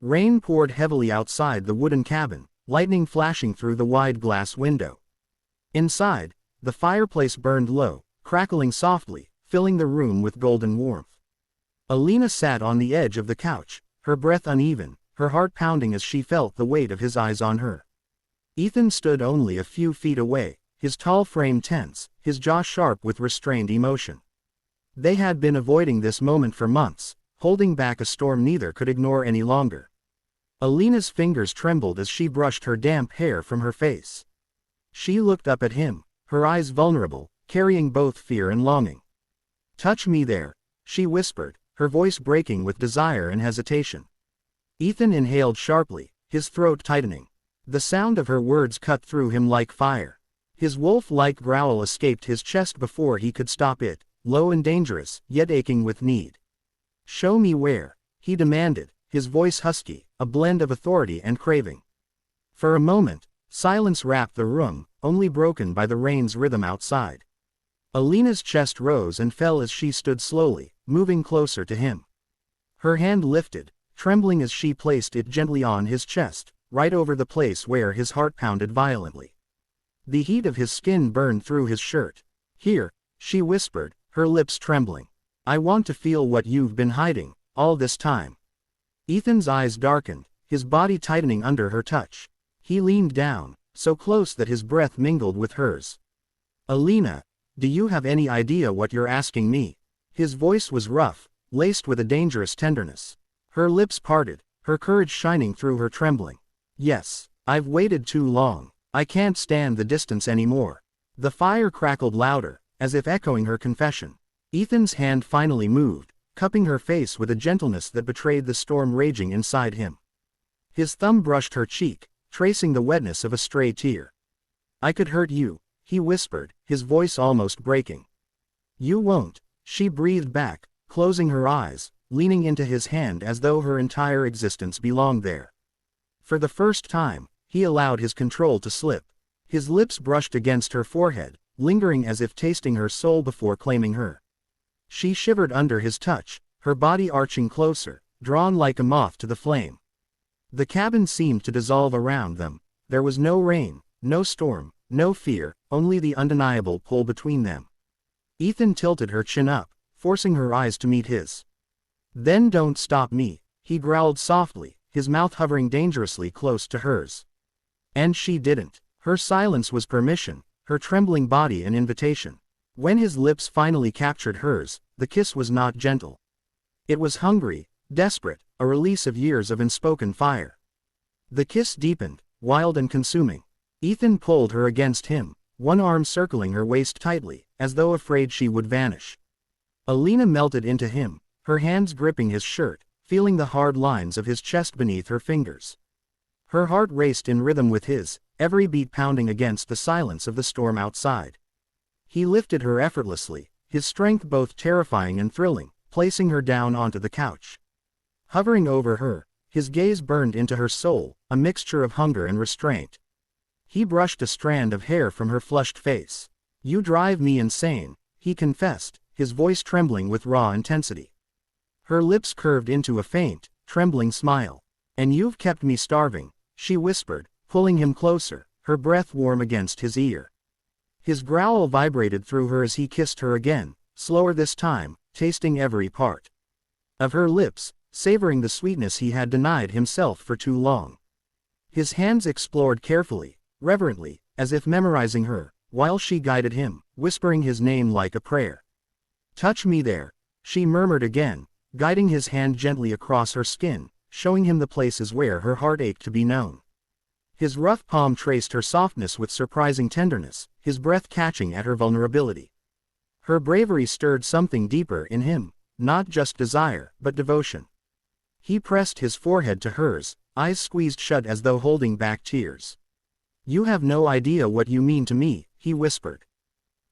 Rain poured heavily outside the wooden cabin, lightning flashing through the wide glass window. Inside, the fireplace burned low, crackling softly, filling the room with golden warmth. Alina sat on the edge of the couch, her breath uneven, her heart pounding as she felt the weight of his eyes on her. Ethan stood only a few feet away, his tall frame tense, his jaw sharp with restrained emotion. They had been avoiding this moment for months, holding back a storm neither could ignore any longer. Alina's fingers trembled as she brushed her damp hair from her face. She looked up at him, her eyes vulnerable, carrying both fear and longing. "Touch me there," she whispered, her voice breaking with desire and hesitation. Ethan inhaled sharply, his throat tightening. The sound of her words cut through him like fire. His wolf-like growl escaped his chest before he could stop it, low and dangerous, yet aching with need. "Show me where," he demanded, his voice husky, a blend of authority and craving. For a moment, silence wrapped the room, only broken by the rain's rhythm outside. Alina's chest rose and fell as she stood slowly, moving closer to him. Her hand lifted, trembling as she placed it gently on his chest, right over the place where his heart pounded violently. The heat of his skin burned through his shirt. "Here," she whispered, her lips trembling. "I want to feel what you've been hiding, all this time." Ethan's eyes darkened, his body tightening under her touch. He leaned down, so close that his breath mingled with hers. "Alina, do you have any idea what you're asking me?" His voice was rough, laced with a dangerous tenderness. Her lips parted, her courage shining through her trembling. "Yes, I've waited too long. I can't stand the distance anymore." The fire crackled louder, as if echoing her confession. Ethan's hand finally moved, cupping her face with a gentleness that betrayed the storm raging inside him. His thumb brushed her cheek, tracing the wetness of a stray tear. "I could hurt you," he whispered, his voice almost breaking. "You won't," she breathed back, closing her eyes, leaning into his hand as though her entire existence belonged there. For the first time, he allowed his control to slip. His lips brushed against her forehead, lingering as if tasting her soul before claiming her. She shivered under his touch, her body arching closer, drawn like a moth to the flame. The cabin seemed to dissolve around them. There was no rain, no storm, no fear, only the undeniable pull between them. Ethan tilted her chin up, forcing her eyes to meet his. "Then don't stop me," he growled softly, his mouth hovering dangerously close to hers. And she didn't. Her silence was permission, her trembling body an invitation. When his lips finally captured hers, the kiss was not gentle. It was hungry, desperate, a release of years of unspoken fire. The kiss deepened, wild and consuming. Ethan pulled her against him, one arm circling her waist tightly, as though afraid she would vanish. Alina melted into him, her hands gripping his shirt, feeling the hard lines of his chest beneath her fingers. Her heart raced in rhythm with his, every beat pounding against the silence of the storm outside. He lifted her effortlessly, his strength both terrifying and thrilling, placing her down onto the couch. Hovering over her, his gaze burned into her soul, a mixture of hunger and restraint. He brushed a strand of hair from her flushed face. "You drive me insane," he confessed, his voice trembling with raw intensity. Her lips curved into a faint, trembling smile. "And you've kept me starving," she whispered, pulling him closer, her breath warm against his ear. His growl vibrated through her as he kissed her again, slower this time, tasting every part of her lips, savoring the sweetness he had denied himself for too long. His hands explored carefully, reverently, as if memorizing her, while she guided him, whispering his name like a prayer. "Touch me there," she murmured again, guiding his hand gently across her skin, showing him the places where her heart ached to be known. His rough palm traced her softness with surprising tenderness, his breath catching at her vulnerability. Her bravery stirred something deeper in him, not just desire, but devotion. He pressed his forehead to hers, eyes squeezed shut as though holding back tears. "You have no idea what you mean to me," he whispered.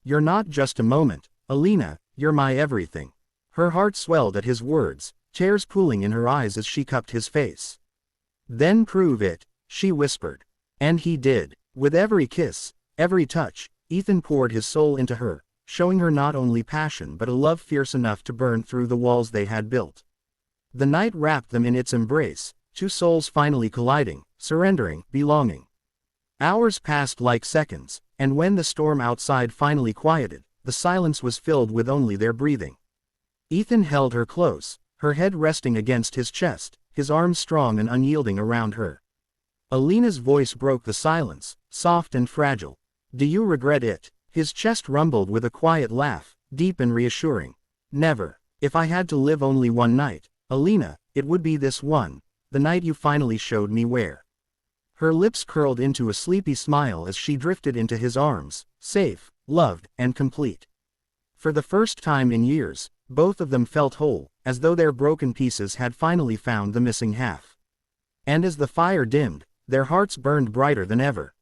"You're not just a moment, Alina, you're my everything." Her heart swelled at his words, tears pooling in her eyes as she cupped his face. "Then prove it," she whispered. And he did. With every kiss, every touch, Ethan poured his soul into her, showing her not only passion but a love fierce enough to burn through the walls they had built. The night wrapped them in its embrace, two souls finally colliding, surrendering, belonging. Hours passed like seconds, and when the storm outside finally quieted, the silence was filled with only their breathing. Ethan held her close, her head resting against his chest, his arms strong and unyielding around her. Alina's voice broke the silence, soft and fragile. "Do you regret it?" His chest rumbled with a quiet laugh, deep and reassuring. "Never. If I had to live only one night, Alina, it would be this one, the night you finally showed me where." Her lips curled into a sleepy smile as she drifted into his arms, safe, loved, and complete. For the first time in years, both of them felt whole, as though their broken pieces had finally found the missing half. And as the fire dimmed, their hearts burned brighter than ever.